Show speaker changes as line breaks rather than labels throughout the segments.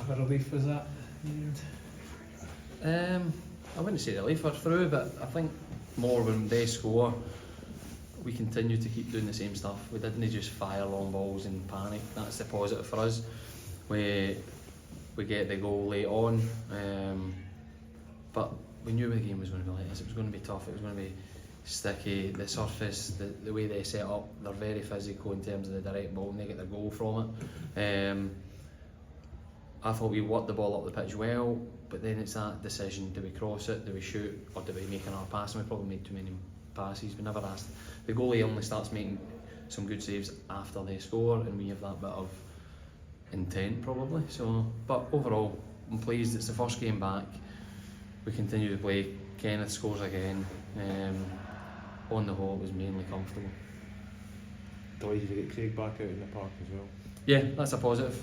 of a relief was that?
I wouldn't say relief we're through, but I think more when they score, we continue to keep doing the same stuff. We didn't just fire long balls and panic. That's the positive for us. We get the goal late on, but we knew the game was going to be like this. It was going to be tough. It was going to be sticky. The surface, the way they set up, they're very physical in terms of the direct ball, and they get their goal from it. I thought we worked the ball up the pitch well, but then it's that decision: do we cross it, do we shoot, or do we make another pass? And we probably made too many passes. We never asked. The goalie only starts making some good saves after they score, and we have that bit of intent probably. So, but overall, I'm pleased. It's the first game back. We continue to play. Kenneth scores again. On the whole, it was mainly comfortable.
Delighted to get Craig back out in the park as well.
Yeah, that's a positive.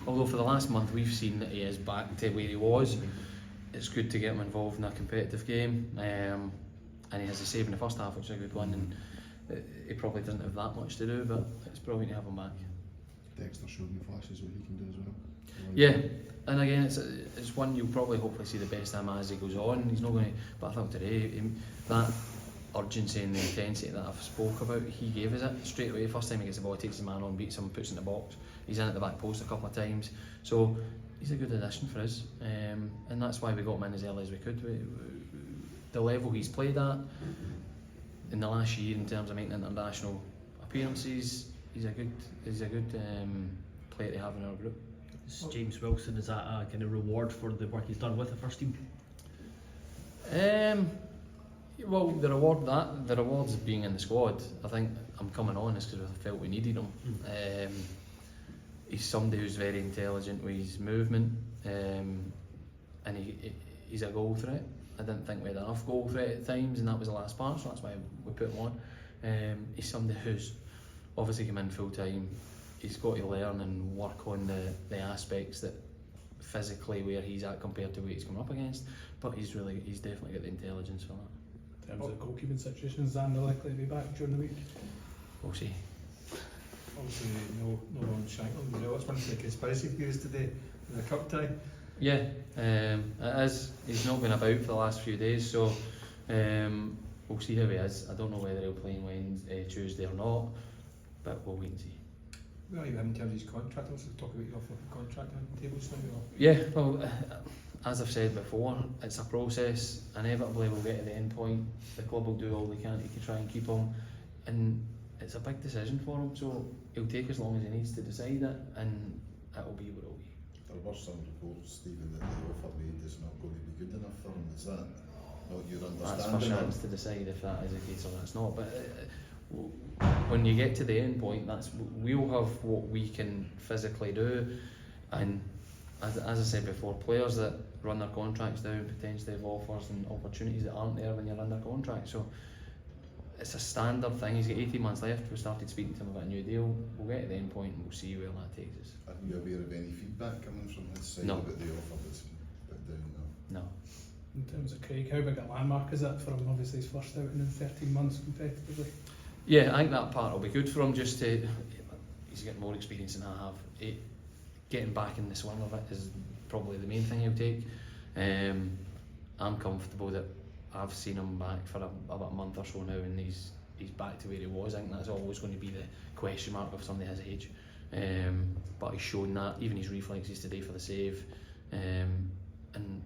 Although for the last month we've seen that he is back to where he was, it's good to get him involved in a competitive game. And he has a save in the first half, which is a good one. And he probably doesn't have that much to do, but it's brilliant to have him back.
Dexter showed me flashes what he can do as well.
Yeah, and again, it's one you'll probably hopefully see the best of him as he goes on. He's not going to, but I thought today that urgency and the intensity that I've spoke about, he gave us it straight away. First time he gets the ball, takes his man on, beats him, puts it in the box. He's in at the back post a couple of times, so he's a good addition for us, and that's why we got him in as early as we could. The level he's played at in the last year in terms of making international appearances, he's a good player to have in our group.
James Wilson, is that a kind of reward for the work he's done with the first team?
Well, the reward's being in the squad. I think I'm coming on is because I felt we needed him. He's somebody who's very intelligent with his movement, and he's a goal threat. I didn't think we had enough goal threat at times, and that was the last part, so that's why we put him on. He's somebody who's obviously come in full time. He's got to learn and work on the aspects that physically where he's at compared to where he's coming up against, but he's definitely got the intelligence for that.
In terms of goalkeeping situations, Xander likely to be back during the week?
We'll see.
Obviously, no Lawrence Shankland as well. It's one of the conspiracy theories today in the cup tie.
Yeah, it is. He's not been about for the last few days, so we'll see how he is. I don't know whether he'll play on Tuesday or not, but we'll wait and see.
Well, even in terms of his contract, let's talk about your contract on the tables now.
Yeah, well, as I've said before, it's a process. Inevitably we'll get to the end point. The club will do all they can to try and keep him, and it's a big decision for him, so he'll take as long as he needs to decide it, and it'll be what it'll be.
There were some reports, Stephen, that the offer made is not going to be good enough for him. Is that not your understanding?
That's for Shams to decide if that is the case or that's not, but when you get to the end point, we'll have what we can physically do, and as I said before, players that run their contracts down potentially have offers and opportunities that aren't there when you're under contract, so it's a standard thing. He's got 18 months left. We started speaking to him about a new deal. We'll get to the end point and we'll see where that takes us.
Are you aware of any feedback coming from his side
No.
about the offer that's been put down now?
No.
In terms of Craig, how big a landmark is that for him? Obviously his first outing in 13 months competitively.
Yeah, I think that part will be good for him. Just to, he's got more experience than I have. Getting back in the swing of it is probably the main thing he'll take. I'm comfortable that I've seen him back for about a month or so now, and he's back to where he was. I think that's always going to be the question mark of somebody his age. But he's shown that, even his reflexes today for the save, and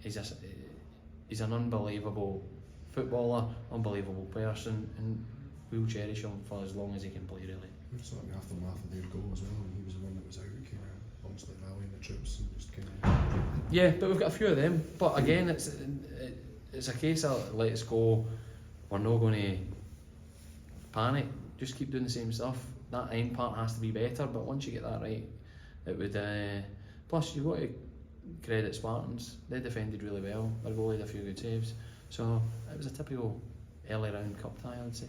he's an unbelievable footballer, unbelievable person, and we'll cherish him for as long as he can play, really.
We've sort of aftermath of their goal as well, and he was the one that was out, kind of almost like rallying the troops and just kind of...
Yeah, but we've got a few of them. But again, it's a case of let's go. We're not going to panic. Just keep doing the same stuff. That end part has to be better, but once you get that right, it would. Plus, you've got to credit Spartans. They defended really well. Their goalie had a few good saves, so it was a typical early round cup tie, I would say.